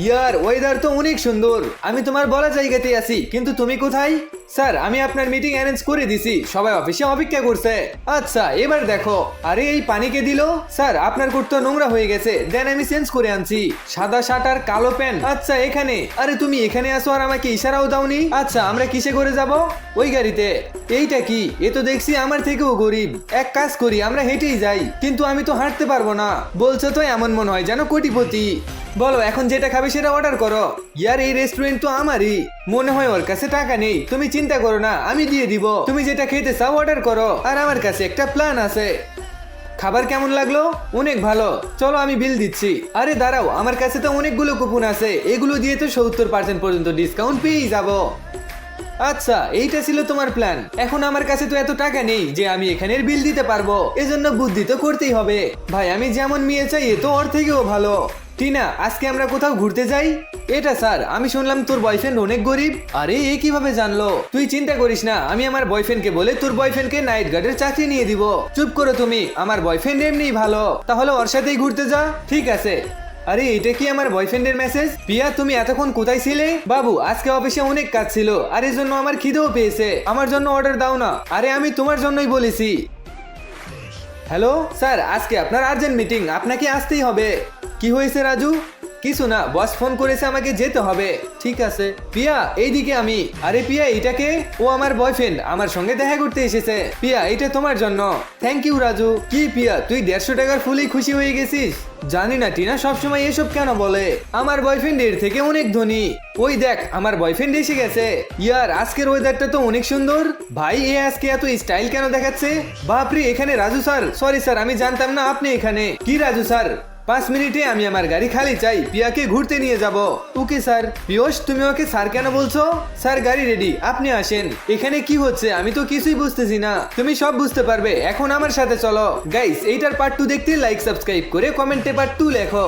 ইয়ার weather তো অনেক সুন্দর, আমি তোমার বলা জায়গাতে আছি, কিন্তু তুমি কোথায়? স্যার আমি আপনার মিটিং অ্যারেঞ্জ করে দিছি, সবাই অফিসে অপেক্ষা করছে। আচ্ছা এবার দেখো। আরে এই পানিকে দিল। স্যার আপনার কোট তো নোংরা হয়ে গেছে, দেন আমি চেঞ্জ করে আনছি। সাদা শার্ট আর কালো প্যান্ট। আচ্ছা এখানে। আরে তুমি এখানে আসো আর আমাকে ইশারাও দাওনি। আচ্ছা আমরা কিসে করে যাব? ওই গাড়িতে। এইটা কি? এ তো দেখছি আমার থেকেও গরিব। এক কাজ করি, আমরা হেঁটেই যাই। কিন্তু আমি তো হাঁটতে পারবো না। বলছো তো এমন মনে হয় যেন কোটিপতি। বলো এখন যেটা খাবে সেটা অর্ডার করো। ইয়ার এই রেস্টুরেন্ট তো আমারই। মনে হয় ওর কাছে টাকা নেই, তুমি চিন্তা করো না, আমি দিয়ে দিব। তুমি যেটা খেতে চাও অর্ডার করো, আর আমার কাছে একটা প্ল্যান আছে। খাবার কেমন লাগলো? অনেক ভালো, চলো আমি বিল দিচ্ছি। আরে দাঁড়াও, আমার কাছে তো অনেকগুলো কুপন আছে, এগুলো দিয়ে তো 70% পর্যন্ত ডিসকাউন্ট পেয়েই যাবো। আচ্ছা এইটা ছিল তোমার প্ল্যান। এখন আমার কাছে তো এত টাকা নেই যে আমি এখানের বিল দিতে পারবো, এজন্য বুদ্ধি তো করতেই হবে। ভাই আমি যেমন মেয়ে চাই এ তো ওর থেকেও ভালো। টিনা আজকে আমরা কোথাও ঘুরতে যাই। এটা স্যার আমি শুনলাম তোর বয়ফ্রেন্ড অনেক গরিব। আরে এ কিভাবে জানলো? তুই চিন্তা করিস না, আমি আমার বয়ফ্রেন্ডকে বলে তোর বয়ফ্রেন্ডকে নাইট গার্ডের চাকরি নিয়ে দিব। চুপ করো তুমি, আমার বয়ফ্রেন্ড এমনিই ভালো। তাহলে ওর সাথেই ঘুরতে যা। ঠিক আছে। আরে এটা কি আমার বয়ফ্রেন্ডের মেসেজ? পিয়া তুমি এতক্ষণ কোথায় ছিলে? বাবু আজকে অফিসে অনেক কাজ ছিল, আর এর জন্য আমার খিদেও পেয়েছে, আমার জন্য অর্ডার দাও না। আরে আমি তোমার জন্যই বলেছি। হ্যালো স্যার, আজকে আপনার আর্জেন্ট মিটিং, আপনাকে আসতেই হবে। কি হয়েছে রাজু? কিছু না, বস ফোন করেছে, আমাকে যেতে হবে। ঠিক আছে পিয়া, এইদিকে আমি। আরে পিয়া এটাকে? ও আমার বয়ফ্রেন্ড, আমার সঙ্গে দেখা করতে এসেছে। পিয়া এটা তোমার জন্য। Thank you Raju. কি পিয়া তুই 150 টাকার ফুলেই খুশি হয়ে গেছিস? জানি না টিনা সবসময় এসব কেন বলে। আমার বয়ফ্রেন্ড এর থেকে অনেক ধনী। ওই দেখ আমার বয়ফ্রেন্ড এসে গেছে। ইয়ার আজকের ওয়েদারটা তো অনেক সুন্দর। ভাই এ আজকে এত স্টাইল কেন দেখাচ্ছে? বাপরে এখানে রাজু স্যার। সরি স্যার আমি জানতাম না আপনি এখানে। কি রাজু স্যার? 5 মিনিটে আমি আমার গাড়ি খালি চাই, পিয়াকে ঘুরতে নিয়ে যাব। Okay sir. পিয়ুষ তুমি ওকে স্যার কেন বলছো? স্যার গাড়ি রেডি, আপনি আসেন। এখানে কি হচ্ছে আমি তো কিছুই বুঝতেছি না। তুমি সব বুঝতে পারবে, এখন আমার সাথে চলো। গাইস এইটার পার্ট 2 দেখতে লাইক সাবস্ক্রাইব করে কমেন্টে পার্ট 2 লেখো।